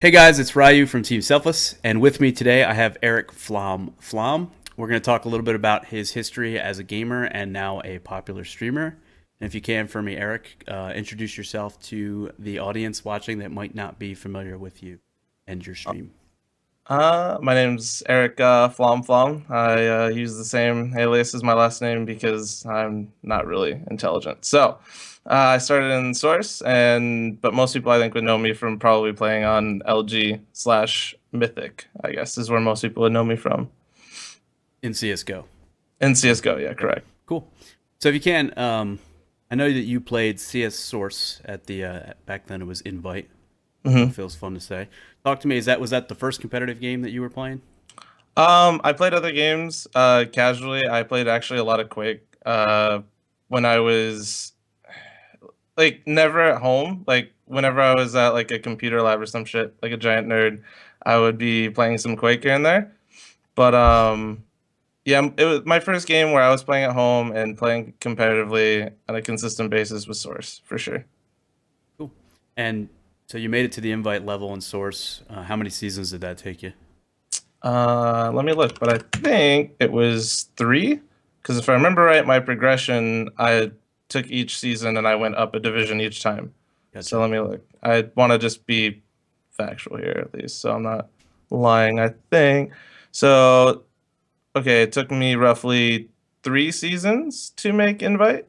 Hey guys, it's Ryu from Team Selfless, and with me today I have Eric fl0m. We're going to talk a little bit about his history as a gamer and now a popular streamer. And if you can, for me, Eric, introduce yourself to the audience watching that might not be familiar with you and your stream. My name's Eric fl0m. I use the same alias as my last name because I'm not really intelligent. So I started in Source, but most people I think would know me from probably playing on LG slash Mythic, I guess is where most people would know me from. In CSGO. In CSGO, yeah, correct. Cool. So if you can, I know that you played CS Source at the back then it was Invite. Mm-hmm. It feels fun to say. Talk to me. Was that the first competitive game that you were playing? I played other games casually. I played actually a lot of Quake when I was like never at home. Like whenever I was at like a computer lab or some shit, like a giant nerd, I would be playing some Quake here and there. But yeah, it was my first game where I was playing at home and playing competitively on a consistent basis with Source for sure. Cool. And so you made it to the Invite level in Source. How many seasons did that take you? Let me look, but I think it was 3. Because if I remember right, my progression, I took each season and I went up a division each time. Gotcha. So let me look. I want to just be factual here at least, so I'm not lying. I think so. Okay, it took me roughly 3 seasons to make Invite.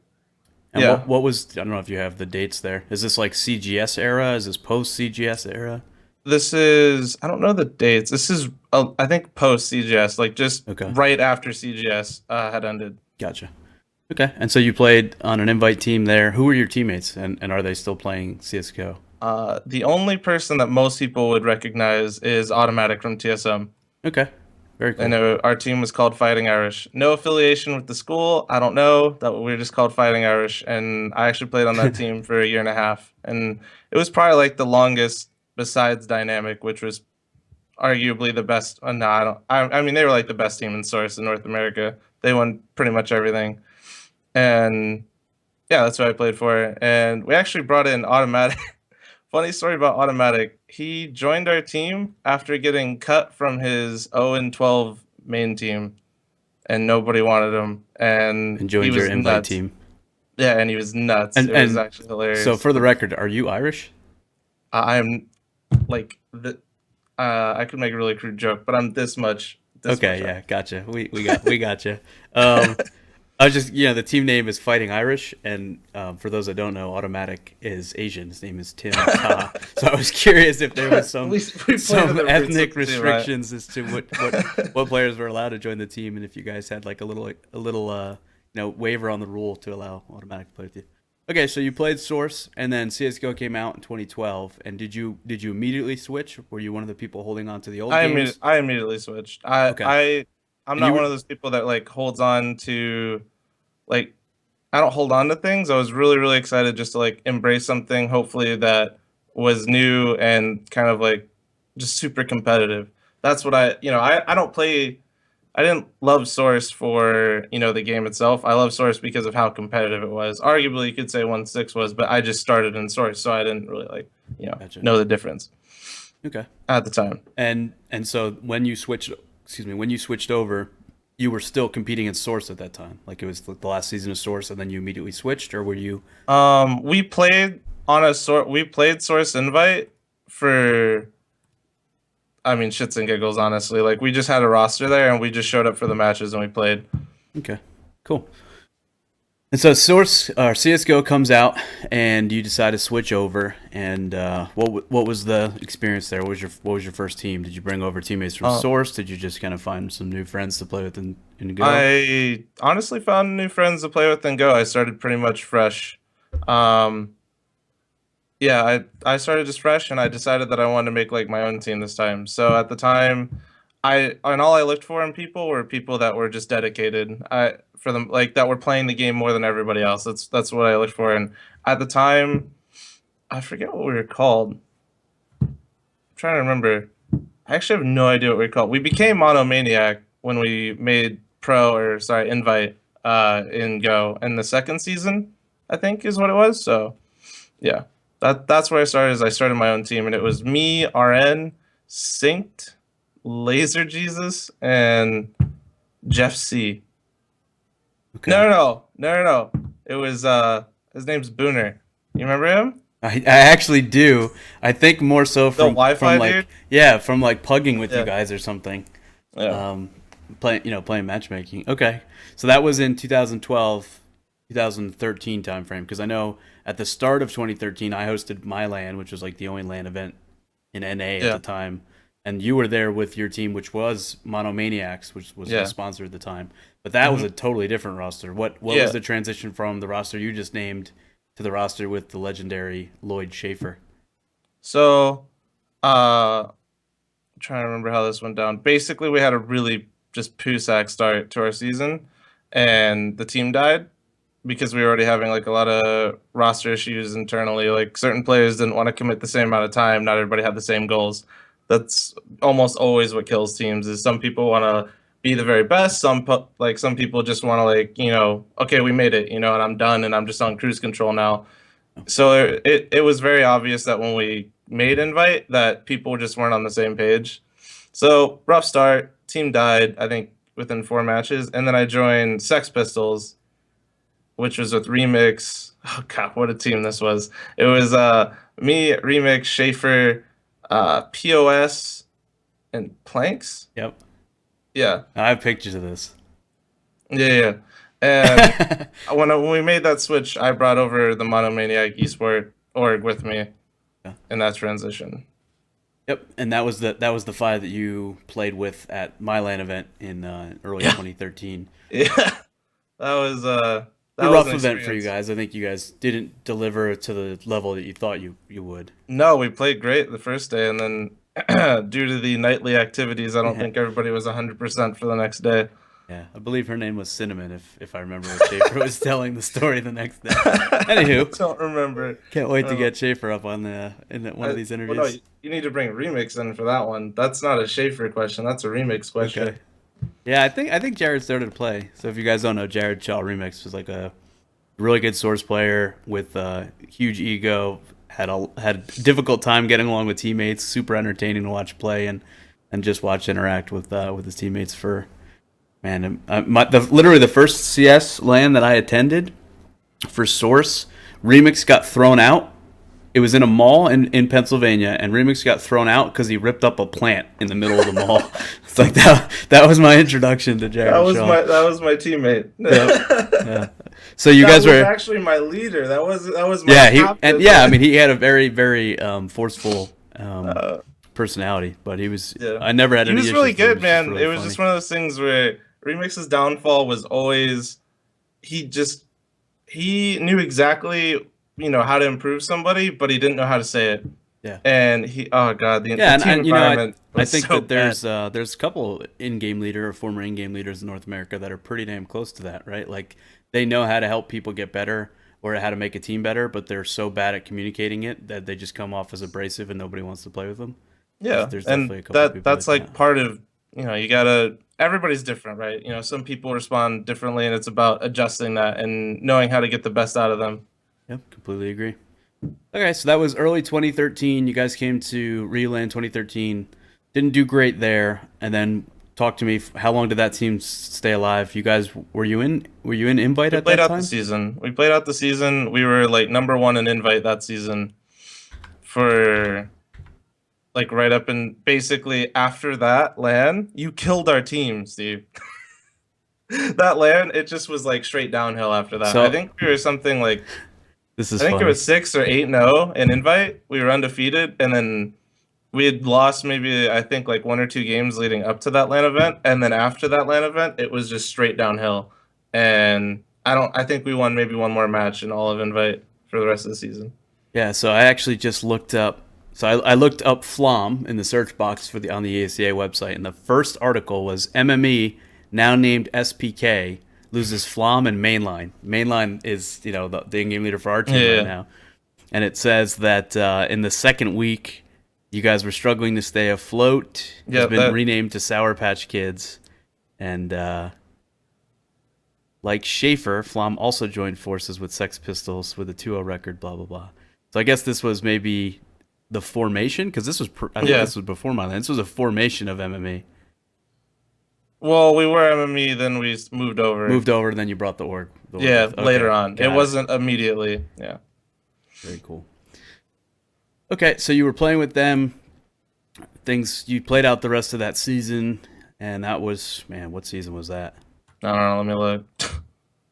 And Yeah, what was, I don't know if you have the dates there. Is this like CGS era? Is this post CGS era? this is, I don't know the dates. This is I think post CGS, like just Okay. right after CGS had ended. Gotcha. Okay. And so you played on an Invite team there. Who were your teammates and are they still playing CSGO? The only person that most people would recognize is Automatic from TSM. Okay. Very I cool. know our team was called Fighting Irish. No affiliation with the school. I don't know that we were just called Fighting Irish, and I actually played on that team for a year and a half, and it was probably like the longest besides Dynamic, which was arguably the best. No, I don't. I mean, they were like the best team in Source in North America. They won pretty much everything, and yeah, that's what I played for. And we actually brought in Automatic. Funny story about Automatic. He joined our team after getting cut from his 0-12 main team, and nobody wanted him. And And he joined your was Invite nuts. team. Yeah, and he was nuts. And It was and actually so hilarious. for the record, are you Irish? I'm like the. I could make a really crude joke, but I'm this much. This much. Okay, yeah, gotcha. We gotcha. I was just, the team name is Fighting Irish, and for those that don't know, Automatic is Asian. His name is Tim Ta. So I was curious if there was we played in the ethnic Roots too, right? restrictions as to what players were allowed to join the team, and if you guys had like a little waiver on the rule to allow Automatic to play with you. Okay, so you played Source, and then CS:GO came out in 2012. And did you immediately switch? Were you one of the people holding on to the old games? I immediately switched. Okay, I'm and you not one were of those people that like holds on to like I don't hold on to things. I was really, really excited just to like embrace something, hopefully that was new and kind of like just super competitive. That's what I don't play. I didn't love Source for, the game itself. I love Source because of how competitive it was. Arguably, you could say 1.6 was, but I just started in Source, so I didn't really like, gotcha. know the difference Okay. at the time. And so when you switched, excuse me, when you switched over, you were still competing in Source at that time. Like it was the last season of Source, and then you immediately switched, or were you? We played on a sort. We played Source Invite for, I mean, shits and giggles. Honestly, like we just had a roster there, and we just showed up for the matches and we played. Okay, cool. And so Source or CS:GO comes out, and you decide to switch over. And what was the experience there? What was your first team? Did you bring over teammates from Uh, Source? Did you just kind of find some new friends to play with in Go? I honestly found new friends to play with and go. I started pretty much fresh. Um, yeah, I started just fresh, and I decided that I wanted to make like my own team this time. So at the time, all I looked for in people were people that were just dedicated. For them like that were playing the game more than everybody else. That's what I looked for. And at the time, I forget what we were called. I'm trying to remember. I actually have no idea what we were called. We became Monomaniac when we made Invite in Go in the second season, I think is what it was. So yeah. That's where I started. Is I started my own team, and it was me, RN, Synced, Laser Jesus, and Jeff C. Okay. No. It was his name's Booner. You remember him? I actually do. I think more so The Wi-Fi like dude? from like pugging with you Yeah. guys or something. Yeah. Playing matchmaking. Okay, so that was in 2012, 2013 timeframe. Because I know at the start of 2013, I hosted my LAN, which was like the only LAN event in NA at Yeah. the time, and you were there with your team, which was Monomaniacs, which was the Yeah. sponsor at the time. But that was Hmm. a totally different roster. What Yeah. was the transition from the roster you just named to the roster with the legendary Lloyd Schaefer? So, I'm trying to remember how this went down. Basically, we had a really just poo sack start to our season, and the team died because we were already having like a lot of roster issues internally. Like certain players didn't want to commit the same amount of time. Not everybody had the same goals. That's almost always what kills teams. Is some people want to be the very best. Some people just want to okay, we made it, and I'm done, and I'm just on cruise control now. So it was very obvious that when we made invite that people just weren't on the same page. So rough start. Team died, I think, within 4 matches, and then I joined Sex Pistols, which was with Remix. Oh god, what a team this was! It was me, Remix, Schaefer, POS, and Planks. Yep, Yeah, I have pictures of this. yeah. And when we made that switch, I brought over the Monomaniac Esport org with me Yeah. in that transition. Yep, and that was the five that you played with at my LAN event in early Yeah, 2013. yeah. That was A was rough an event for you experience. guys. I think you guys didn't deliver to the level that you thought you would. No, we played great the first day, and then due to the nightly activities, I don't think everybody was 100% for the next day. Yeah, I believe her name was Cinnamon, if I remember what Schaefer was telling the story the next day. Anywho, Don't remember. can't wait to Uh, get Schaefer up on one of these well, no, interviews. you need to bring Remix in for that one. That's not a Schaefer question. That's a Remix Okay. question. Yeah, I think Jared started to play. So if you guys don't know, Jared Shaw Remix was like a really good source player with a huge ego. Had a difficult time getting along with teammates. Super entertaining to watch play and just watch interact with his teammates for. Man, literally the first CS LAN that I attended for Source, Remix got thrown out. It was in a mall in Pennsylvania, and Remix got thrown out because he ripped up a plant in the middle of the mall. It's like that was my introduction to Jared Shaw. That was my teammate. Yeah, yeah. So you That guys was were actually my leader. That was my yeah captain. I mean he had a very forceful personality, but Yeah. I never had He any was issues really with him. good, He was just man. really It was funny. just one of those things where Remix's downfall was always he just he knew exactly how to improve somebody, but he didn't know how to say it. Yeah. And oh god, Yeah, the team and environment I was think so that bad. there's a couple former in-game leaders in North America that are pretty damn close to that, right? Like they know how to help people get better or how to make a team better, but they're so bad at communicating it that they just come off as abrasive and nobody wants to play with them. Yeah, There's and definitely a couple people that's like like that. part of you gotta everybody's different, right? Some people respond differently, and it's about adjusting that and knowing how to get the best out of them. Yep, completely agree. Okay, so that was early 2013. You guys came to RyuLAN 2013. Didn't do great there, and then talk to me. How long did that team stay alive? You guys were you in Invite We at played that out the time? season. We played out the season. We were like number one in invite that season for like right up and basically after that LAN, you killed our team, Steve. That LAN, it just was like straight downhill after that. I So think we were something like this I is think it funny. was 6 or 8-0 in invite. We were undefeated, and then we had lost maybe I think like 1 or 2 games leading up to that LAN event, and then after that LAN event, it was just straight downhill. And I think we won maybe one more match in all of invite for the rest of the season. Yeah, so I actually just looked up. So I looked up fl0m in the search box on the ESEA website, and the first article was MME, now named SPK, loses fl0m and mainline. Mainline is the in-game leader for our team right Yeah, now, and it says that in the second week, you guys were struggling to stay afloat. yeah, Has been that renamed to Sour Patch Kids, and like Schaefer, fl0m also joined forces with Sex Pistols with a 2-0 record. Blah blah blah. So I guess this was maybe the formation, because this was I think Yeah. this was before my LAN. This was a formation of MMA. Well, we were MME, then we moved over. Moved over, and then you brought the org. Yeah, with. later on. It got wasn't immediately. Yeah. Very cool. Okay, so you were playing with them. You played out the rest of that season, and that was, man, what season was that? I don't know. Let me look.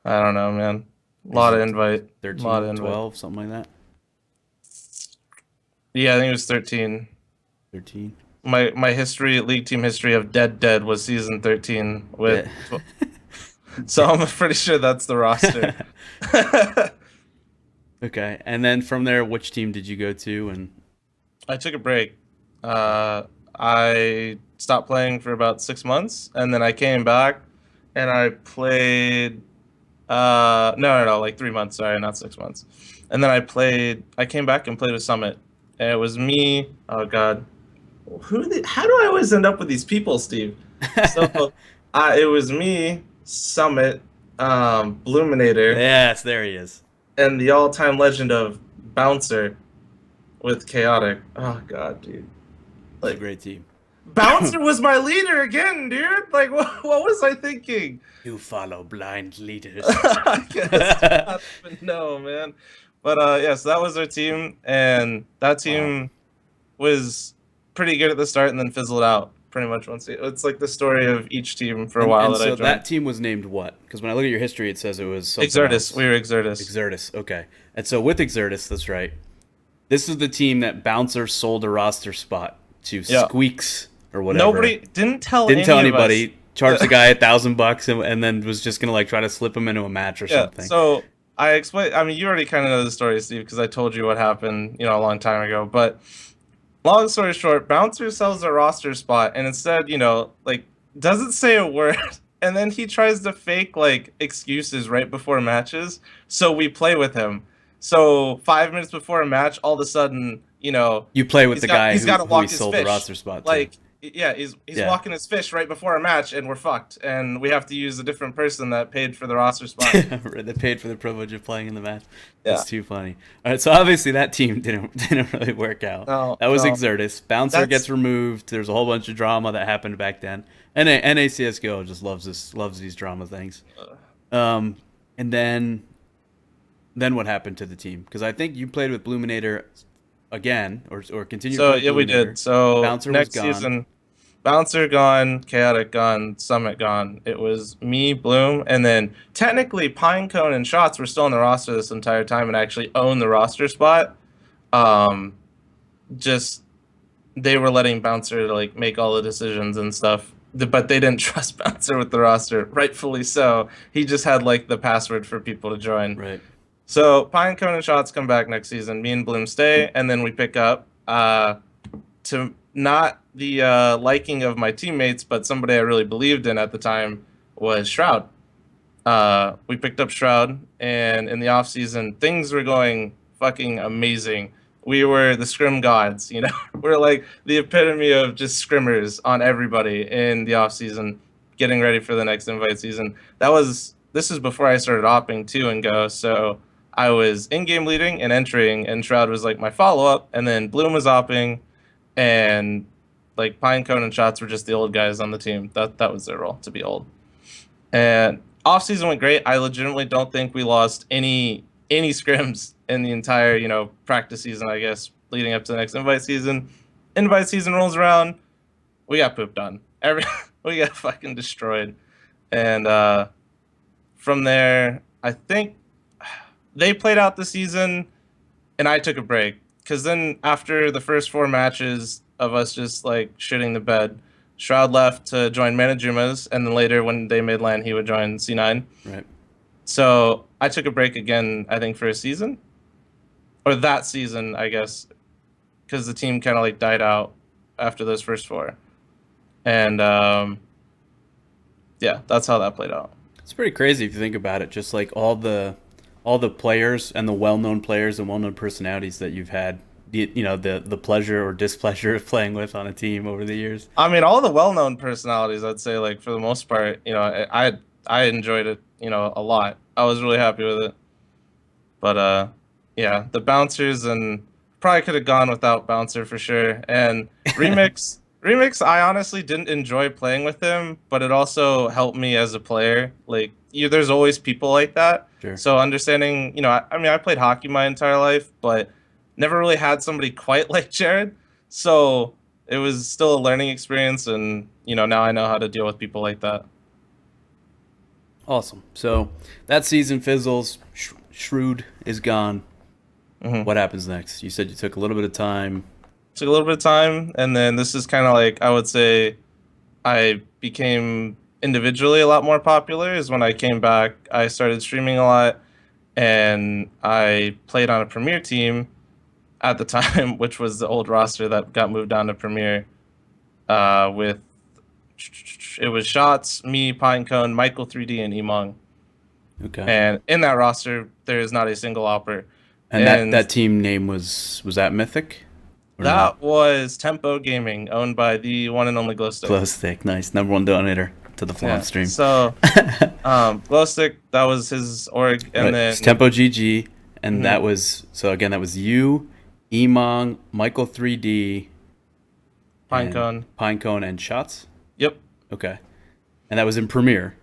I don't know, man. A lot of invite. 13, lot of invite. 12, something like that. Yeah, I think it was 13. 13. My history, league team history of Dead was season 13 with. So I'm pretty sure that's the roster. Okay, and then from there, which team did you go to? And I took a break. I stopped playing for about 6 months, and then I came back, and I played. No, like 3 months. Sorry, not 6 months. And then I came back and played with Summit, and it was me. Oh God, how do I always end up with these people, Steve? So, it was me, Summit, Bluminator. Yes, there he is. And the all-time legend of Bouncer with Chaotic. Oh God, dude. Like, a great team. Bouncer was my leader again, dude. Like, what was I thinking? You follow blind leaders. I guess. No, man. But yeah, so that was our team, and that team was pretty good at the start and then fizzled out pretty much once. It's like the story of each team for a while that I joined. So that team was named what? Because when I look at your history, it says it was Exertus. Else. We were Exertus. Exertus, okay. And so with Exertus, that's right. This is the team that Bouncer sold a roster spot to Squeaks or whatever. Nobody didn't tell anybody. Charged the guy $1,000 and then was just gonna like try to slip him into a match or something. So I explained. I mean, you already kind of know the story, Steve, because I told you what happened, a long time ago. But long story short, Bouncer sells a roster spot, and instead, like, doesn't say a word, and then he tries to fake like excuses right before matches. So we play with him. So 5 minutes before a match, all of a sudden, you play with the guy who he sold the roster spot to. Like, yeah, he's walking his fish right before a match, and we're fucked, and we have to use a different person that paid for the roster spot. That paid for the privilege of playing in the match. That's too funny. All right, so obviously that team didn't really work out. No, that was Exertus. Bouncer gets removed. There's a whole bunch of drama that happened back then. And CSGO just loves these drama things. And then what happened to the team? Because I think you played with Bluminator again, or continued. So yeah, we did. So Bouncer next was gone. Season, Bouncer gone, Chaotic gone, Summit gone. It was me, Bloom, and then technically Pinecone and Shots were still on the roster this entire time and actually owned the roster spot. Just they were letting Bouncer like make all the decisions and stuff, but they didn't trust Bouncer with the roster, rightfully so. He just had like the password for people to join. Right. So Pinecone and Shots come back next season. Me and Bloom stay, and then we pick up to not the liking of my teammates, but somebody I really believed in at the time was SHROUD. We picked up SHROUD, and in the off season, things were going fucking amazing. We were the scrim gods, We're like the epitome of just scrimmers on everybody in the off season, getting ready for the next invite season. This is before I started opping too and go, so I was in-game leading and entering, and SHROUD was like my follow-up, and then Bloom was opping, and like Pinecone and Shots were just the old guys on the team. That was their role, to be old. And off-season went great. I legitimately don't think we lost any scrims in the entire, practice season, I guess, leading up to the next invite season. Invite season rolls around, we got pooped on. We got fucking destroyed. And from there, I think they played out the season, and I took a break. Because then after the first 4 matches of us just, like, shitting the bed, SHROUD left to join Manajuma's, and then later when they made LAN, he would join C9. Right. So I took a break again, I think, for a season. Or that season, I guess. Because the team kind of, like, died out after those first 4. And, yeah, that's how that played out. It's pretty crazy if you think about it. Just, like, all the players and the well-known players and well-known personalities that you've had, the pleasure or displeasure of playing with on a team over the years. I mean, all the well-known personalities, I'd say, like, for the most part, I enjoyed it, a lot. I was really happy with it. But yeah, the bouncers, and probably could have gone without bouncer for sure. And remix, I honestly didn't enjoy playing with him, but it also helped me as a player. Like, there's always people like that. Sure. So understanding, I mean, I played hockey my entire life, but never really had somebody quite like Jared. So it was still a learning experience, and now I know how to deal with people like that. Awesome. So that season fizzles. SHROUD is gone. Hmm. What happens next? You said you took a little bit of time. Took a little bit of time, and then this is kind of like, I would say, I became individually a lot more popular. Is when I came back, I started streaming a lot, and I played on a Premier team at the time, which was the old roster that got moved down to Premier. With it was Shots, me, Pinecone, Michael 3D, and emongg. Okay. And in that roster, there is not a single opper. And that team name was that Mythic? Or That was TempoGG Gaming, owned by the one and only Glowstick. Glowstick, nice. Number one donator to the fl0m stream. So, Glowstick, that was his org, and right. then It's TempoGG, and that was that was you, emongg, Michael 3D, Pinecone, and Shots. Yep. Okay, and that was in Premiere.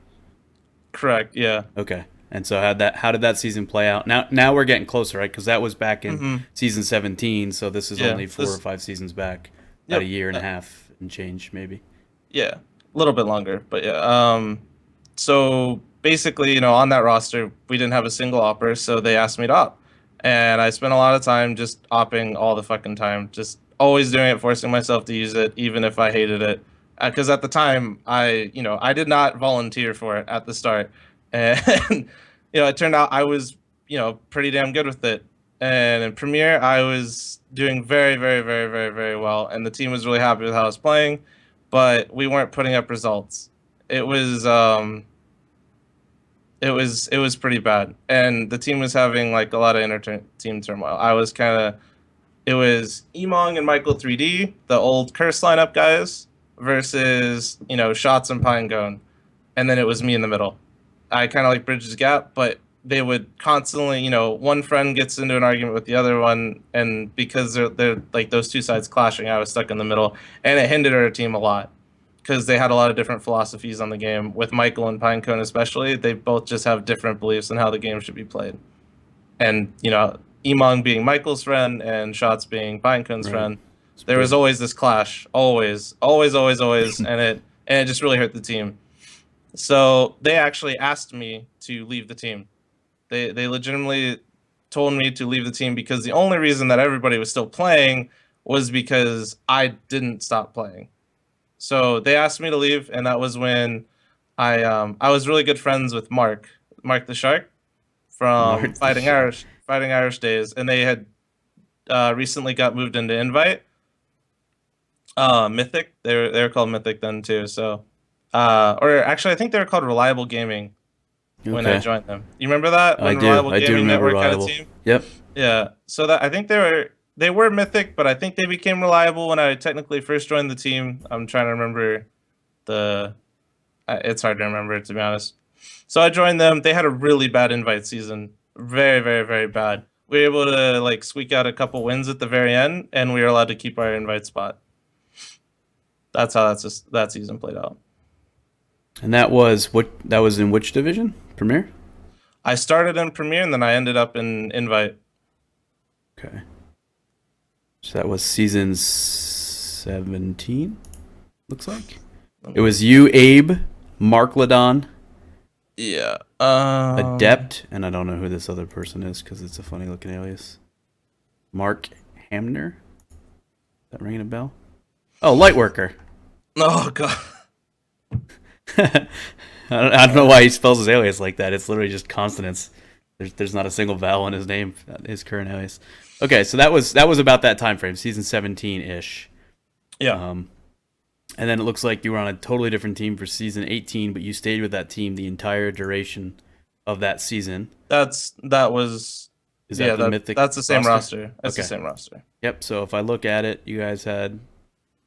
Correct. Yeah. Okay, and so how did that season play out? Now we're getting closer, right? Because that was back in season 17, so this is only 4 or 5 seasons back, about a year and a half and change, maybe. Yeah, a little bit longer, but yeah. So basically, on that roster, we didn't have a single opper, so they asked me to op, and I spent a lot of time just opping all the fucking time, just always doing it, forcing myself to use it, even if I hated it. Because at the time, I did not volunteer for it at the start, and it turned out I was pretty damn good with it. And in Premiere, I was doing very, very, very, very, very well, and the team was really happy with how I was playing, but we weren't putting up results. It was pretty bad, and the team was having like a lot of team turmoil. It was emongg and Michael 3D, the old curse lineup guys, versus Shots and Pinecone, and then it was me in the middle. I kind of like bridged the gap, but they would constantly, one friend gets into an argument with the other one, and because they're like those two sides clashing, I was stuck in the middle, and it hindered our team a lot because they had a lot of different philosophies on the game. With Michael and Pinecone especially, they both just have different beliefs on how the game should be played, and emongg being Michael's friend and Shots being Pinecone's friend. There was always this clash, always, and it just really hurt the team. So they actually asked me to leave the team. They legitimately told me to leave the team because the only reason that everybody was still playing was because I didn't stop playing. So they asked me to leave, and that was when I was really good friends with marktheshark from Fighting Irish days, and they had recently got moved into Invite. Mythic. They were called Mythic then too. So, or actually, I think they were called Reliable Gaming when I joined them. You remember that? When I do remember Reliable. Yep. Yeah. So that I think they were Mythic, but I think they became Reliable when I technically first joined the team. I'm trying to remember it's hard to remember, to be honest. So I joined them. They had a really bad Invite season. Very, very, very bad. We were able to like squeak out a couple wins at the very end, and we were allowed to keep our Invite spot. That's how that season played out. And that was in which division? Premier? I started in Premier, and then I ended up in Invite. Okay. So that was season 17, looks like. It was you, Abe, marktheshark, yeah, adept, and I don't know who this other person is because it's a funny looking alias. Mark Hamner? Is that ringing a bell? Oh, lightworker. Oh god. I don't know why he spells his alias like that. It's literally just consonants. There's not a single vowel in his name, his current alias. Okay, so that was about that time frame, season 17-ish. Yeah. And then it looks like you were on a totally different team for season 18, but you stayed with that team the entire duration of that season. That's the Mythic. That's the same roster. That's the same roster. Yep. So if I look at it, you guys had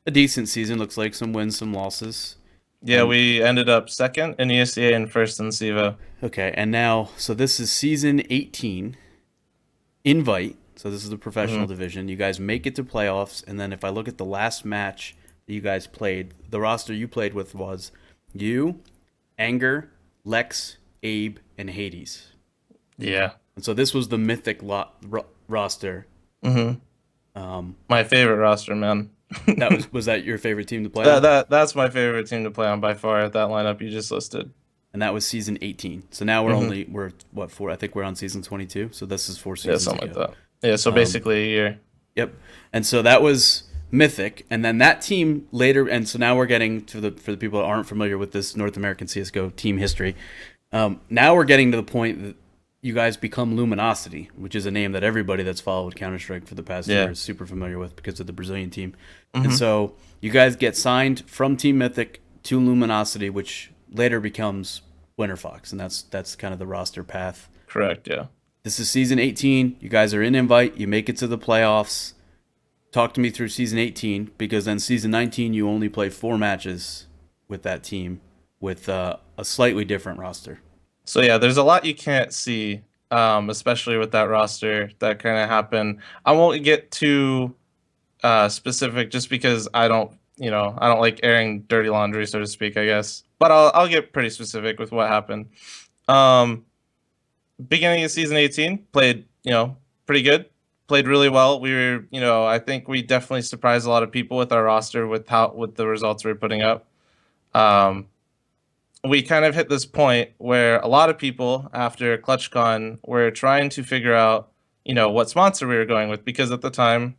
a decent season. Looks like some wins, some losses. Yeah, we ended up second in ESEA and first in CEVO. Okay, and now, so this is season 18. invite. So this is the professional Mm-hmm. division. You guys make it to playoffs, and then if I look at the last match that you guys played, the roster you played with was you, Anger, Lex, Abe, and Hades. Yeah. And so this was the mythic roster. Mm-hmm. Um, My favorite roster, man. that was that your favorite team to play That on? that's my favorite team to play on by far. That lineup you just listed. And that was season 18. So now Mm-hmm. we're what, four? I think we're on season 22. So this is 4 Yeah, seasons something ago. like that. Yeah, so basically a year. Yep. And so that was mythic, and then that team later, and so now we're getting to the for the people that aren't familiar with this North American CS:GO team history. Now we're getting to the point that you guys become Luminosity, which is a name that everybody that's followed Counter Strike for the past Yeah. year is super familiar with because of the Brazilian team. And Mm-hmm. so you guys get signed from Team Mythic to Luminosity, which later becomes Winter Fox, and that's kind of the roster path. Correct. Yeah. This is season 18. You guys are in invite. You make it to the playoffs. Talk to me through season 18, because then season 19 you only play 4 matches with that team with a slightly different roster. So yeah, there's a lot you can't see, especially with that roster that kind of happened. I won't get too specific just because I don't like airing dirty laundry, so to speak, I guess. But I'll get pretty specific with what happened. Um, Beginning of season 18, played, pretty good. Played really well. We were, I think we definitely surprised a lot of people with our roster with the results we were putting up. Um, we kind of hit this point where a lot of people after ClutchCon were trying to figure out, what sponsor we were going with, because at the time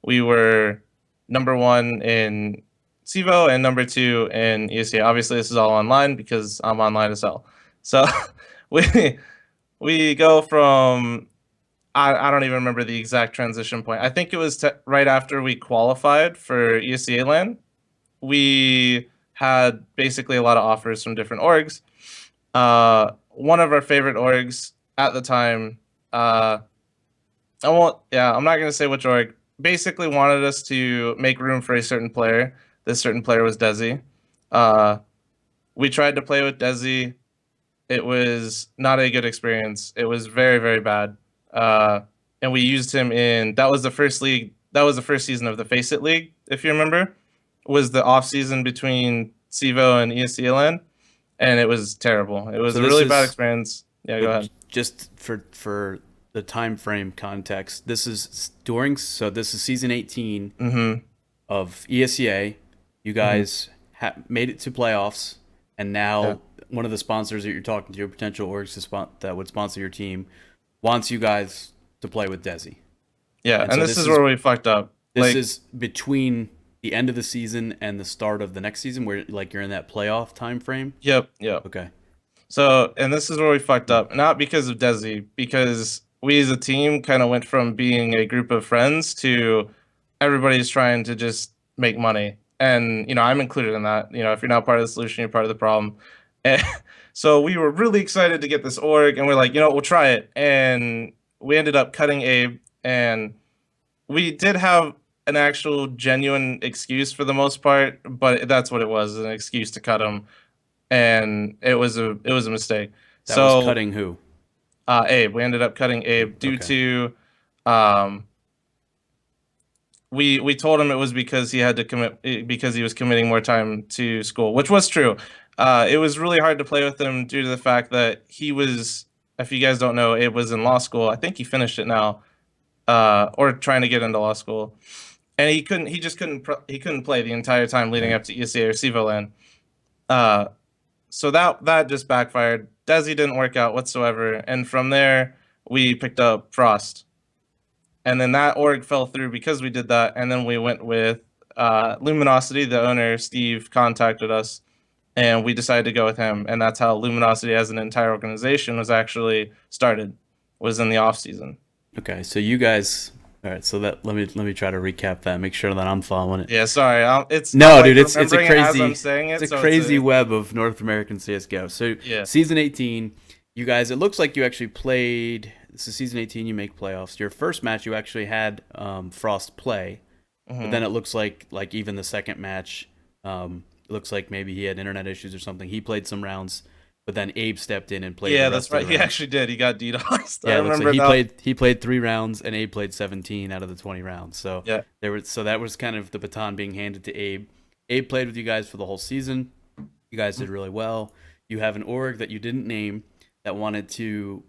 we were number 1 in CEVO and number 2 in ESEA. Obviously, this is all online because I'm online as hell. So we we go from I don't even remember the exact transition point. I think it was right after we qualified for ESEA LAN. We had basically a lot of offers from different orgs. One of our favorite orgs at the time, I'm not going to say which org, basically wanted us to make room for a certain player. This certain player was desi. We tried to play with desi. It was not a good experience. It was very, very bad. And we used him that was the first league. That was the first season of the Face It League, if you remember. Was the off season between CEVO and ESEA LAN, and it was terrible. It was So a this really bad is experience. Yeah, go ahead. just for the time frame context. This is this is season 18 Mm-hmm. of ESEA. You guys made it to playoffs, and now Yeah. one of the sponsors that you're talking to, your potential orgs that would sponsor your team, wants you guys to play with desi. Yeah, And and so this is where we fucked up. This Like, is between the end of the season and the start of the next season, where like you're in that playoff time frame. yep, yep. Okay. So, and this is where we fucked up, not because of desi, because we as a team kind of went from being a group of friends to everybody's trying to just make money. And, I'm included in that. If you're not part of the solution, you're part of the problem. And so we were really excited to get this org, and we're like, we'll try it. And we ended up cutting Abe, and we did have an actual genuine excuse for the most part, but that's what it was, an excuse to cut him. And it was a mistake. That was So cutting who? Abe, we ended up cutting Abe due Okay. to we told him it was because he had to commit, because he was committing more time to school, which was true. It was really hard to play with him due to the fact that he was, if you guys don't know, Abe was in law school. I think he finished it now, or trying to get into law school, and he just couldn't play the entire time leading up to ESEA or CEVO LAN. So that just backfired. Desi didn't work out whatsoever, and from there we picked up Frost, and then that org fell through because we did that, and then we went with Luminosity. The owner Steve contacted us, and we decided to go with him, and that's how Luminosity as an entire organization was actually started, was in the off season. Okay. So you guys. All right. So let me try to recap that. Make sure that I'm following it. Yeah, sorry, it's No, I'm, dude, like, it's a remembering it as crazy I'm saying it, it's a so crazy web of North American CS:GO. So Yeah. season 18, you guys, it looks like you actually played. This is season 18. You make playoffs. Your first match, you actually had Frost play, but then it looks like even the second match, it looks like maybe he had internet issues or something. He played some rounds, but then Abe stepped in and played. Yeah, the that's rest right. of the He rounds. actually did. He got DDoSed. Yeah, I it looks remember like that. he played 3 rounds and Abe played 17 out of the 20 rounds. So Yeah. that was kind of the baton being handed to Abe. Abe played with you guys for the whole season. You guys did really well. You have an org that you didn't name that wanted to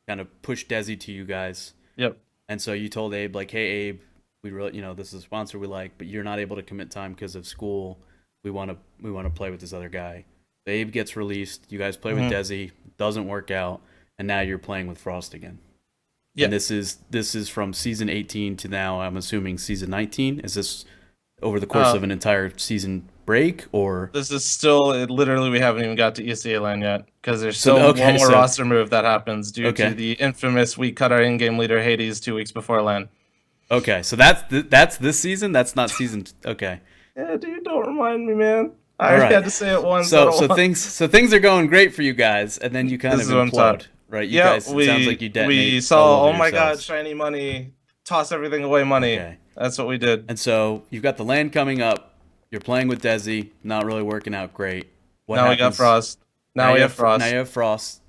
kind of push desi to you guys. Yep. And so you told Abe, like, hey, Abe, we really, this is a sponsor we like, but you're not able to commit time because of school. We want to play with this other guy. Abe gets released. You guys play with Desi. Doesn't work out, and now you're playing with Frost again. Yeah. And this is from season 18 to now. I'm assuming season 19. Is this over the course of an entire season break, or this is still literally we haven't even got to ESEA LAN yet because there's still one more roster move that happens due to the infamous we cut our in-game leader Hades 2 weeks before LAN. Okay, so that's this season. That's not season. Okay. Yeah, dude, don't remind me, man. I had to say it once. So things are going great for you guys, and then you kind of implode, right? You guys, it sounds like you detonate. We saw, oh my god, shiny money, toss everything away, money. Okay. That's what we did. And so you've got the LAN coming up. You're playing with Desi, not really working out great. Now we got Frost. Now we have Frost. Now you have Frost.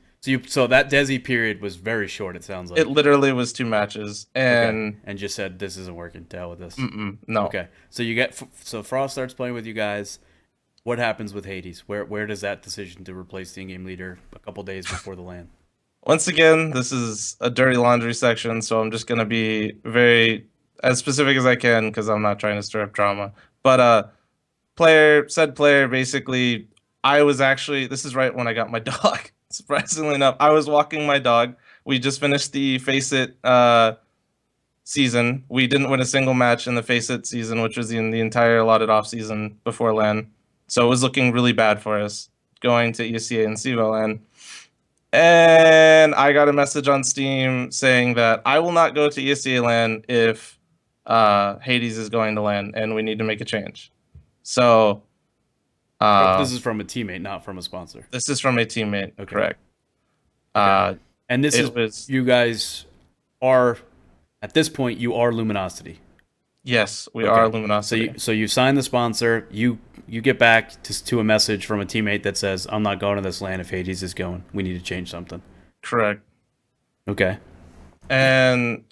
So that Desi period was very short. It sounds like it literally was 2 matches, and just said this isn't working. To hell with this. No. Okay. So Frost starts playing with you guys. What happens with Hades? Where does that decision to replace the in-game leader a couple days before the LAN? Once again, this is a dirty laundry section, so I'm just gonna be very as specific as I can because I'm not trying to stir up drama. But said player basically, I was actually, this is right when I got my dog. Surprisingly enough, I was walking my dog. We just finished the Face It season. We didn't win a single match in the Face It season, which was in the entire allotted off season before LAN. So it was looking really bad for us going to ESEA and CEVO LAN. And I got a message on Steam saying that I will not go to ESEA LAN if Hades is going to LAN, and we need to make a change. So this is from a teammate, not from a sponsor. This is from a teammate, okay. Correct. Okay. And this is you guys are at this point you are Luminosity. Yes, we are Luminosity. So you sign the sponsor. You get back to a message from a teammate that says, "I'm not going to this LAN if Hades is going. We need to change something." Correct. Okay. And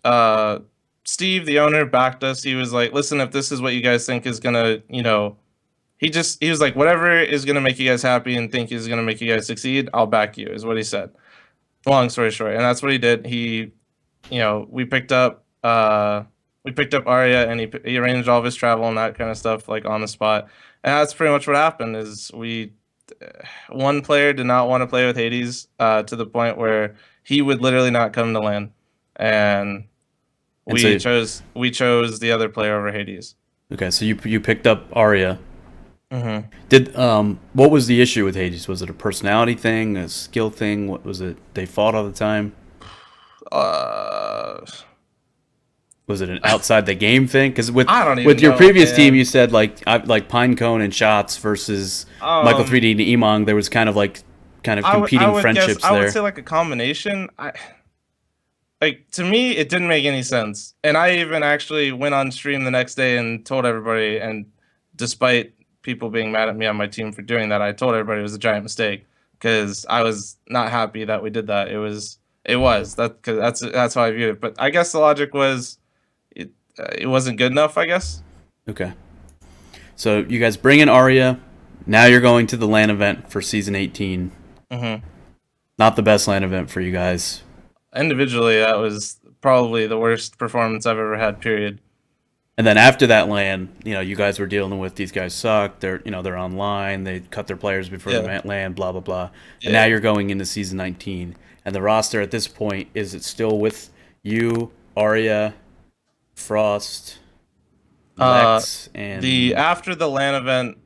Steve, the owner, backed us. He was like, "Listen, if this is what you guys think is gonna, he was like, whatever is gonna make you guys happy and think is gonna make you guys succeed, I'll back you," is what he said. Long story short, and that's what he did. He, we picked up Arya, and he arranged all of his travel and that kind of stuff like on the spot. And that's pretty much what happened. Is one player did not want to play with Hades to the point where he would literally not come to LAN, and we chose the other player over Hades. Okay, so you picked up Arya. Mm-hmm. Did what was the issue with Hades? Was it a personality thing, a skill thing? What was it? They fought all the time. Was it an outside the game thing? Because with your previous team, you said like Pinecone and Shots versus Michael 3D and Emongg. There was kind of competing friendships there. I would say like a combination. To me, it didn't make any sense. And I even actually went on stream the next day and told everybody. And despite people being mad at me on my team for doing that, I told everybody it was a giant mistake because I was not happy that we did that. That's how I viewed it. But I guess the logic was it wasn't good enough, I guess. Okay. So you guys bring in Arya. Now you're going to the LAN event for season 18. Mm-hmm. Not the best LAN event for you guys. Individually, that was probably the worst performance I've ever had, period. And then after that LAN, you guys were dealing with these guys suck. They're online. They cut their players before the LAN, blah, blah, blah. And now you're going into season 19. And the roster at this point, is it still with you, Arya, Frost, Lex, and after the LAN event,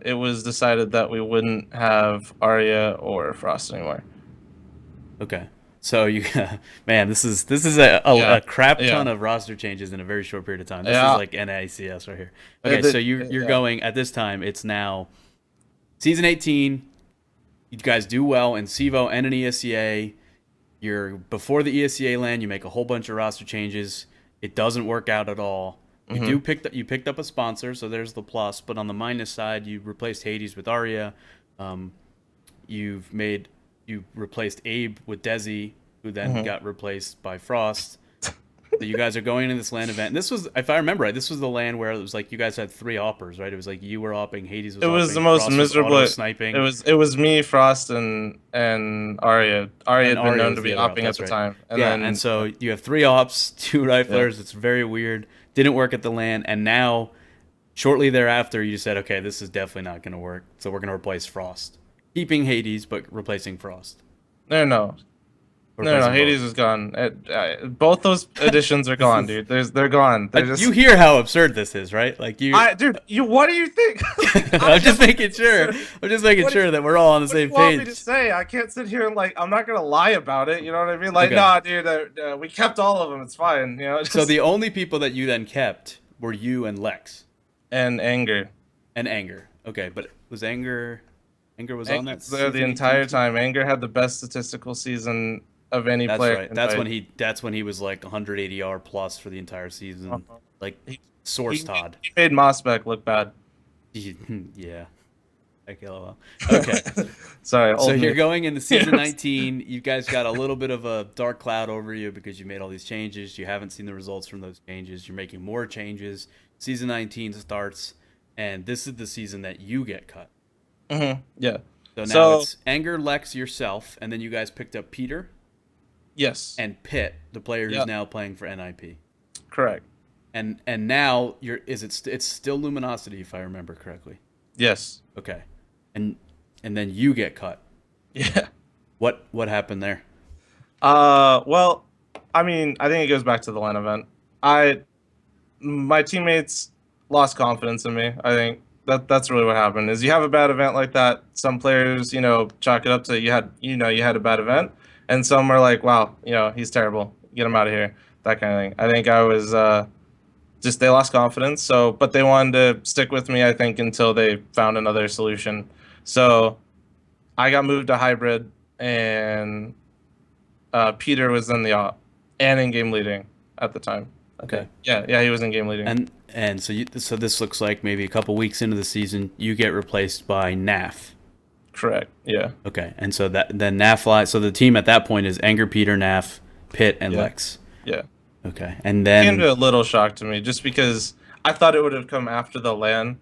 it was decided that we wouldn't have Arya or Frost anymore. Okay. So man, this is a crap ton of roster changes in a very short period of time. This is like NACS right here. Okay, so you're going at this time. It's now season 18. You guys do well in CEVO and in ESEA. You're before the ESEA LAN. You make a whole bunch of roster changes. It doesn't work out at all. You picked up a sponsor, so there's the plus. But on the minus side, you replaced Hades with Arya. you replaced Abe with Desi, who then got replaced by Frost. So you guys are going to this LAN event. And this was, if I remember right, this was the LAN where it was like you guys had 3 oppers, right? It was like you were opping, Hades was It was opping, the most Frost miserable. was sniping. It was me, Frost, and Arya. Arya had been known to be opping at the time. And so you have 3 ops, 2 riflers. Yeah. It's very weird. Didn't work at the LAN, and now shortly thereafter you said, okay, this is definitely not going to work. So we're going to replace Frost, keeping Hades but replacing Frost. No, Hades is gone. Both those additions are gone, dude. They're gone. You hear how absurd this is, right? Like dude. What do you think? I'm just making sure. I'm just making sure that we're all on the same page. What do you want me to say? I can't sit here and I'm not gonna lie about it. You know what I mean? Like, nah, dude. We kept all of them. It's fine. You know. So the only people that you then kept were you and Lex, and Anger, Okay, but was Anger was on that there the entire time. Anger had the best statistical season of any player. Right. That's when he was like 180 R plus for the entire season. Like Source Todd. He made Mossbeck look bad. Yeah. LOL. Okay. Sorry. So you're going into season 19. You guys got a little bit of a dark cloud over you because you made all these changes. You haven't seen the results from those changes. You're making more changes. Season 19 starts, and this is the season that you get cut. Yeah. So now it's Anger, Lex, yourself, and then you guys picked up Peter. Yes. And Pitt, the player who's now playing for NIP. Correct. And now it's still Luminosity, if I remember correctly. Yes. Okay. And then you get cut. Yeah. What happened there? Well, I mean, I think it goes back to the LAN event. My teammates lost confidence in me. I think that's really what happened. Is you have a bad event like that, some players, chalk it up to you had a bad event. And some are like, wow, he's terrible. Get him out of here. That kind of thing. I think I was they lost confidence. So, but they wanted to stick with me, I think, until they found another solution. So I got moved to hybrid, and Peter was in the op and in game leading at the time. Okay. Yeah, he was in game leading. And so this looks like maybe a couple weeks into the season, you get replaced by NAF. Correct. Yeah. Okay, and so then NAF so the team at that point is Anger, Peter, NAF, Pitt, and Lex. Yeah. Okay, and then it came to a little shock to me just because I thought it would have come after the LAN,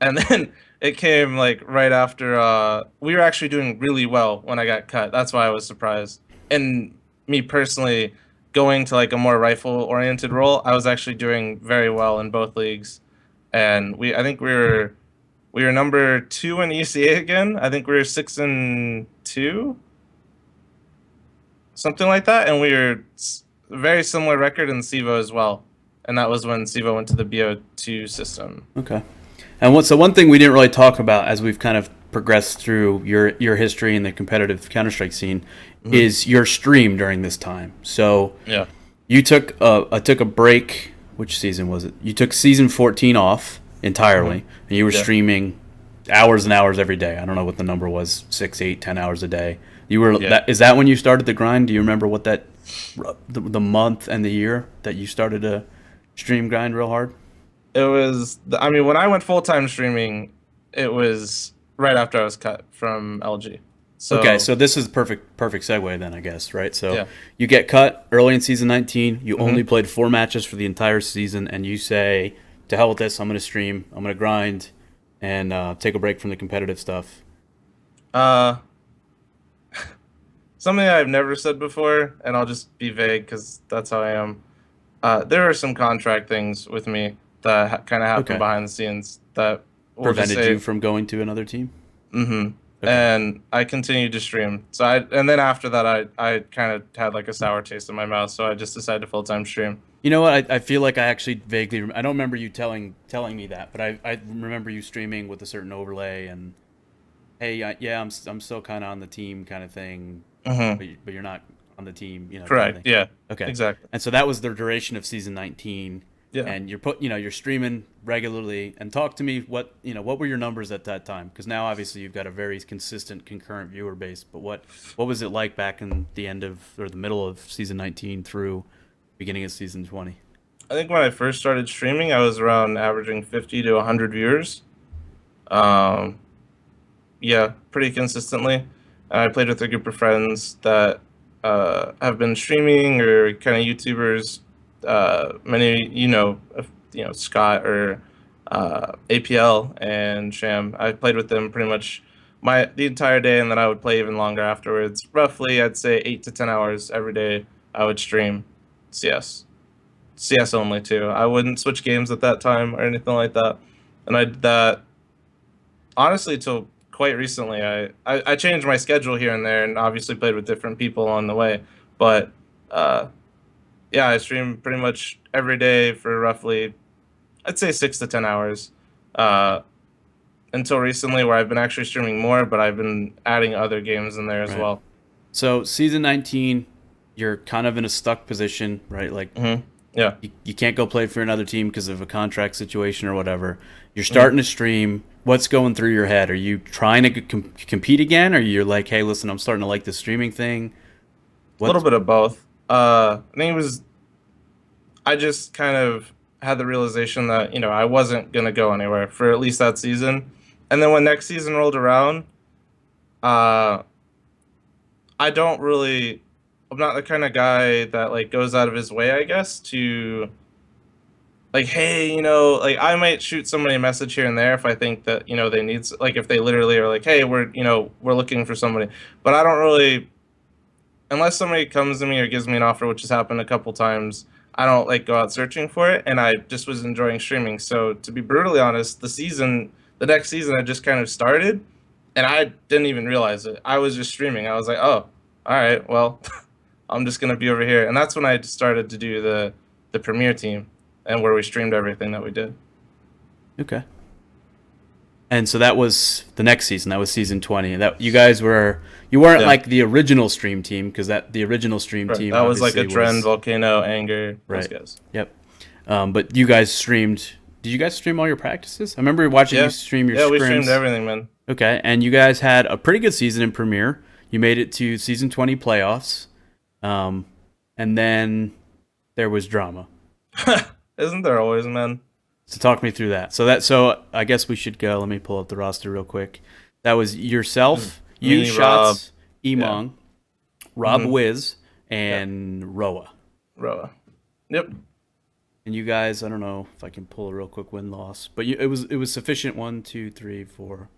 and then it came like right after. We were actually doing really well when I got cut. That's why I was surprised. And me personally, going to like a more rifle-oriented role, I was actually doing very well in both leagues, and I think we were number 2 in ESEA again. I think we were 6-2, something like that, and we were a very similar record in CEVO as well. And that was when CEVO went to the BO2 system. Okay. And one thing we didn't really talk about as we've kind of progressed through your history in the competitive Counter-Strike scene is your stream during this time. So yeah, you took a break. Which season was it? You took season 14 off entirely, and you were streaming hours and hours every day. I don't know what the number was, 6, 8, 10 hours a day. You were is that when you started the grind? Do you remember what the month and the year that you started to stream grind real hard? It was when I went full-time streaming, it was right after I was cut from LG. So, okay, so this is perfect segue then, I guess, right? So you get cut early in season 19. You only played 4 matches for the entire season, and you say, to hell with this, I'm going to stream, I'm going to grind, and take a break from the competitive stuff. Something I've never said before, and I'll just be vague because that's how I am. There are some contract things with me that kind of happen behind the scenes that prevented you from going to another team? Mm-hmm. Okay. And I continued to stream. And then after that, I kind of had like a sour taste in my mouth, so I just decided to full-time stream. You know what? I feel like I actually vaguely I don't remember you telling me that, but I remember you streaming with a certain overlay and, hey, I'm still kind of on the team kind of thing, but you're not on the team, Correct. Kind of yeah. Okay. Exactly. And so that was the duration of season 19. Yeah. And you're streaming regularly. And talk to me, what were your numbers at that time? Because now obviously you've got a very consistent concurrent viewer base. But what was it like back in the end of or the middle of season 19 through beginning of season 20? I think when I first started streaming, I was around averaging 50 to 100 viewers. Yeah, pretty consistently. And I played with a group of friends that have been streaming or kind of YouTubers. Many, Scott or APL and Sham. I played with them pretty much the entire day, and then I would play even longer afterwards. Roughly, I'd say 8 to 10 hours every day. I would stream CS, CS only too. I wouldn't switch games at that time or anything like that, and I did that honestly till quite recently. I changed my schedule here and there, and obviously played with different people on the way. But uh, yeah, I stream pretty much every day for roughly, I'd say 6 to 10 hours. Uh, until recently, where I've been actually streaming more, but I've been adding other games in there as Right. well. So season 19, you're kind of in a stuck position, right? Like Yeah. you can't go play for another team because of a contract situation or whatever. You're starting to stream. What's going through your head? Are you trying to compete again, or you're like, hey, listen, I'm starting to like this streaming thing? A little bit of both. I think it was, I just kind of had the realization that, I wasn't going to go anywhere for at least that season. And then when next season rolled around, uh, I don't really, I'm not the kind of guy that like goes out of his way, I guess, to like, hey, like I might shoot somebody a message here and there if I think that, they need, like if they literally are like, hey, we're looking for somebody. But I don't really, unless somebody comes to me or gives me an offer, which has happened a couple times, I don't like go out searching for it. And I just was enjoying streaming. So to be brutally honest, the next season, I just kind of started, and I didn't even realize it. I was just streaming. I was like, oh, all right, well, I'm just gonna be over here. And that's when I started to do the premiere team, and where we streamed everything that we did. Okay. And so that was the next season. That was season 20. That you weren't Yeah, like the original stream team because the original stream right. team That was like a obviously trend, was volcano, anger, those right. guys. Yep. But you guys streamed. Did you guys stream all your practices? I remember watching you Yeah, stream your yeah, we streamed scrims. everything, man. Okay, and you guys had a pretty good season in Premiere. You made it to season 20 playoffs, and then there was drama. Isn't there always, man? So talk me through that. So I guess we should go. Let me pull up the roster real quick. That was yourself, you Me, Rob, shots, yeah, Emongg, robwiz, and Roa. Roa. Yep. And you guys, I don't know if I can pull a real quick win loss, but it was sufficient. 1, 2, 3, 4.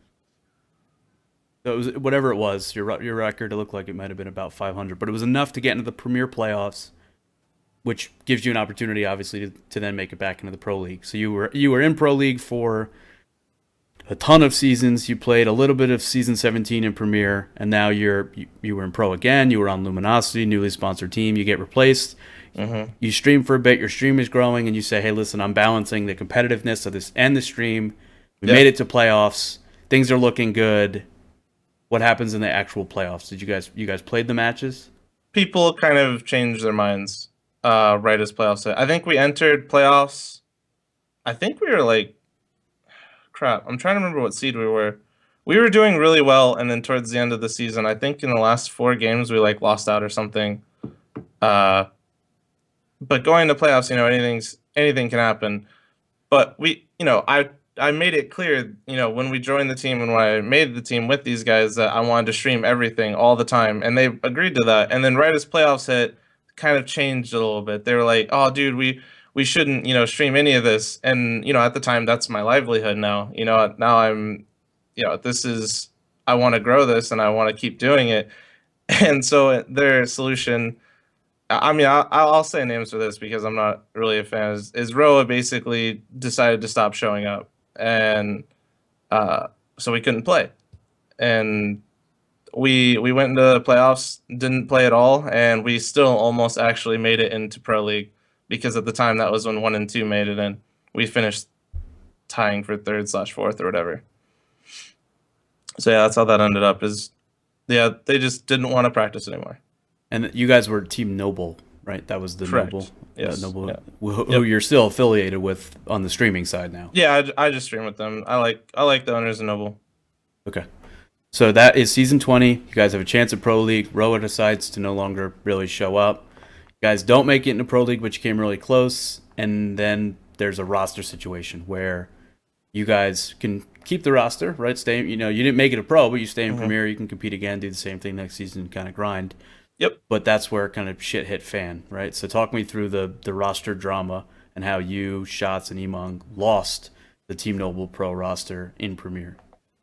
So it was whatever it was. Your record, it looked like it might have been about 500, but it was enough to get into the Premier playoffs, which gives you an opportunity, obviously, to then make it back into the Pro League. So you were in Pro League for a ton of seasons. You played a little bit of season 17 in Premier, and now you were in Pro again. You were on Luminosity, newly sponsored team. You get replaced. You stream for a bit. Your stream is growing, and you say, "Hey, listen, I'm balancing the competitiveness of this and the stream. We Yeah. made it to playoffs. Things are looking good. What happens in the actual playoffs? Did you guys played the matches? People kind of changed their minds right as playoffs hit. I think we entered playoffs. I think we were like, crap. I'm trying to remember what seed we were. We were doing really well, and then towards the end of the season, I think in the last 4 games we like lost out or something. Uh, but going to playoffs, anything can happen. But I made it clear, when we joined the team and when I made the team with these guys, that I wanted to stream everything all the time, and they agreed to that. And then right as playoffs hit, kind of changed a little bit. They were like, "Oh, dude, we shouldn't, stream any of this." And at the time, that's my livelihood now. Now I'm, this is, I want to grow this and I want to keep doing it. And so their solution, I mean, I'll say names for this because I'm not really a fan. Is Roa basically decided to stop showing up, and so we couldn't play, and we went into the playoffs, didn't play at all, and we still almost actually made it into Pro League because at the time that was when 1 and 2 made it in. We finished tying for third/fourth or whatever. So yeah, that's how that ended up. Yeah, they just didn't want to practice anymore. And you guys were Team Noble, right? That was the Correct. Noble, Yes. Noble, Yeah. who you're still affiliated with on the streaming side now. Yeah, I just stream with them. I like the owners of Noble. Okay. So that is season 20. You guys have a chance at Pro League. Roa decides to no longer really show up. You guys don't make it into Pro League, but you came really close. And then there's a roster situation where you guys can keep the roster, right? Stay, you know, you didn't make it a pro, but you stay in Mhm. Premier. You can compete again, do the same thing next season, kind of grind. Yep. But that's where kind of shit hit fan, right? So talk me through the roster drama and how you, Shots, and Emongg lost the Team Noble Pro roster in Premier.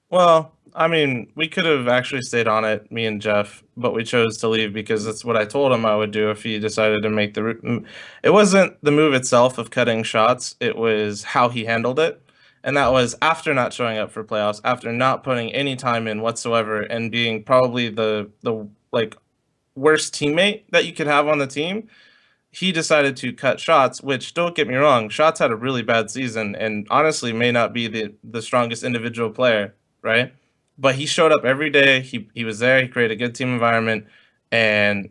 Well, I mean, we could have actually stayed on it, me and Jeff, but we chose to leave because that's what I told him I would do if he decided to make the. It wasn't the move itself of cutting shots; it was how he handled it, and that was after not showing up for playoffs, after not putting any time in whatsoever, and being probably the like worst teammate that you could have on the team. He decided to cut shots, which don't get me wrong, shots had a really bad season and honestly may not be the strongest individual player, right? But he showed up every day. He was there. He created a good team environment, and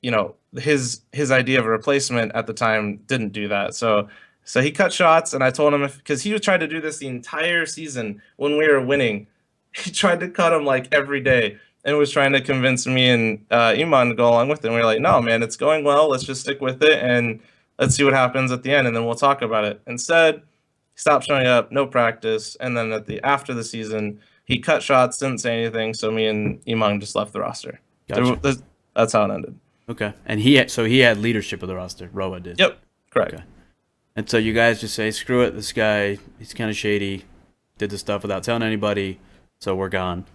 you know his idea of a replacement at the time didn't do that. So he cut shots, and I told him because he was trying to do this the entire season when we were winning, he tried to cut him like every day and was trying to convince me and Iman to go along with it. And we were like, no, man, it's going well. Let's just stick with it and let's see what happens at the end, and then we'll talk about it. Instead, he stopped showing up, no practice, and then after the season, he cut shots, didn't say anything. So me and Iman just left the roster. Gotcha. That's how it ended. Okay, and he had leadership of the roster. Roa did. Yep, correct. Okay. And so you guys just say, screw it, this guy, he's kind of shady, did this stuff without telling anybody, so we're gone.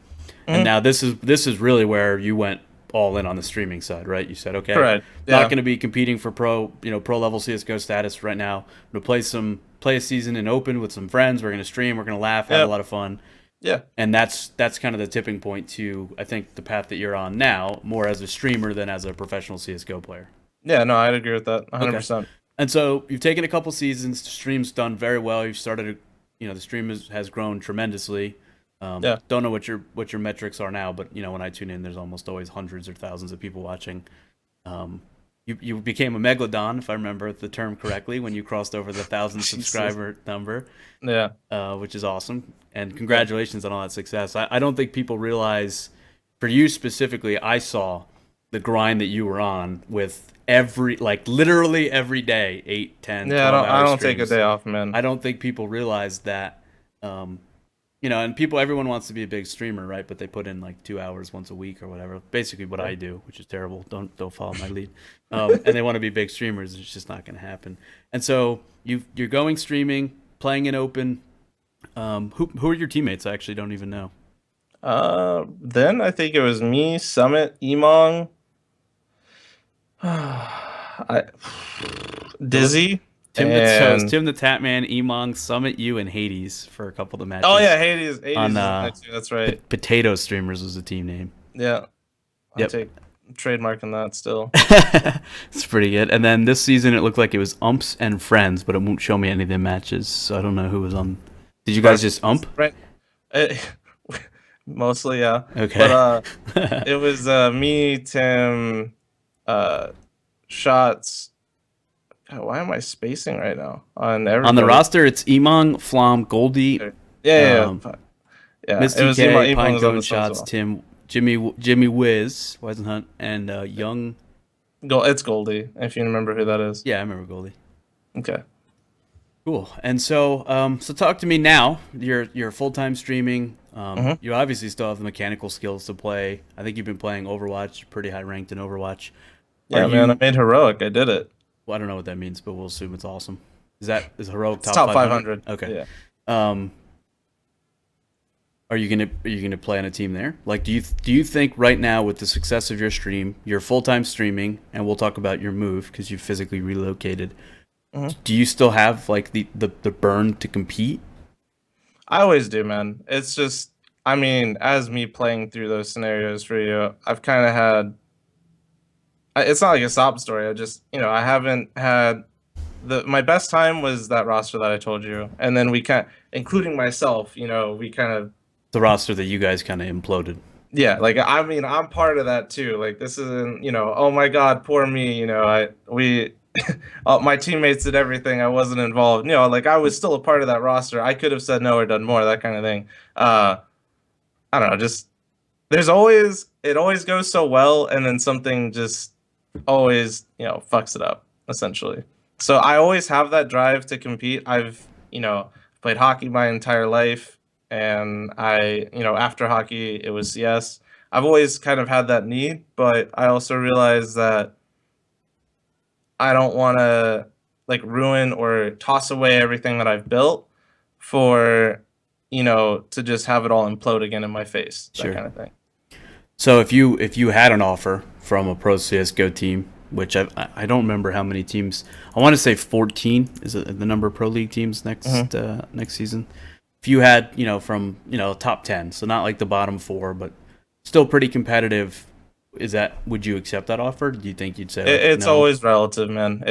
And now this is really where you went all in on the streaming side, right? You said, okay, Correct. not Yeah. going to be competing for pro level CS:GO status right now. I'm going to play a season in open with some friends. We're going to stream. We're going to laugh, have a lot of fun. Yeah. And that's kind of the tipping point to, I think, the path that you're on now, more as a streamer than as a professional CS:GO player. Yeah, no, I'd agree with that 100%. And so you've taken a couple seasons. The stream's done very well. You've started, the stream has grown tremendously. Yeah. Don't know what your metrics are now, but when I tune in, there's almost always hundreds or thousands of people watching. You became a megalodon, if I remember the term correctly, when you crossed over the 1,000 subscriber number. Yeah. Which is awesome. And congratulations on all that success. I don't think people realize, for you specifically, I saw the grind that you were on with literally every day, 8, 10, 12 hours I don't streams. take a day off, man. I don't think people realize that, and everyone wants to be a big streamer, right? But they put in like 2 hours once a week or whatever. Basically what I do, which is terrible. Don't follow my lead. And they want to be big streamers. It's just not going to happen. And so you're going streaming, playing in open. Who are your teammates? I actually don't even know. Then I think it was me, Summit, Emongg, Dizzy. Tim the Tatman, Emongg, Summit, you, and Hades for a couple of the matches. Oh yeah, Hades on, is next to you, that's right. Potato Streamers was the team name. Yeah. Yep. Take trademarking that still. It's pretty good. And then this season it looked like it was umps and friends, but it won't show me any of the matches, so I don't know who was on. Did you guys just ump? Right. Mostly, yeah. Okay. But it was me, Tim, Shots. God, why am I spacing right now on everybody? On the roster, it's Emongg, fl0m, Goldie, yeah. Misty It was K, Emongg was on Pinecone, the Shots, well. Tim, Jimmy Wiz, Weisenhunt, and Young. It's Goldie, if you remember who that is. Yeah, I remember Goldie. Okay. Cool. And so, so talk to me now. You're full-time streaming. You obviously still have the mechanical skills to play. I think you've been playing Overwatch, you're pretty high ranked in Overwatch. Yeah, man, I made heroic. I did it. Well, I don't know what that means, but we'll assume it's awesome. Is heroic top 500? Okay. Yeah. Are you gonna play on a team there? Like, do you think right now with the success of your stream, you're full-time streaming, and we'll talk about your move because you physically relocated. Do you still have like the burn to compete? I always do, man. It's just, I mean, as me playing through those scenarios for you, I've kind of had. It's not like a sob story. I just, I haven't had my best time was that roster that I told you, and then including myself, we kind of. The roster that you guys kind of imploded. Yeah, like I mean, I'm part of that too. Like this isn't, oh my God, poor me. My teammates did everything. I wasn't involved. Like I was still a part of that roster. I could have said no or done more, that kind of thing. I don't know. Just it always goes so well, and then something just always, fucks it up essentially. So I always have that drive to compete. I've, played hockey my entire life, and after hockey, it was CS. I've always kind of had that need, but I also realized that I don't want to like ruin or toss away everything that I've built for, to just have it all implode again in my face, that Sure. kind of thing. So if you had an offer from a pro CS:GO team, which I don't remember how many teams, I want to say 14 is the number of pro league teams next season. If you had from top 10, so not like the bottom 4, but still pretty competitive, would you accept that offer? Do you think you'd say It's no? always relative, man.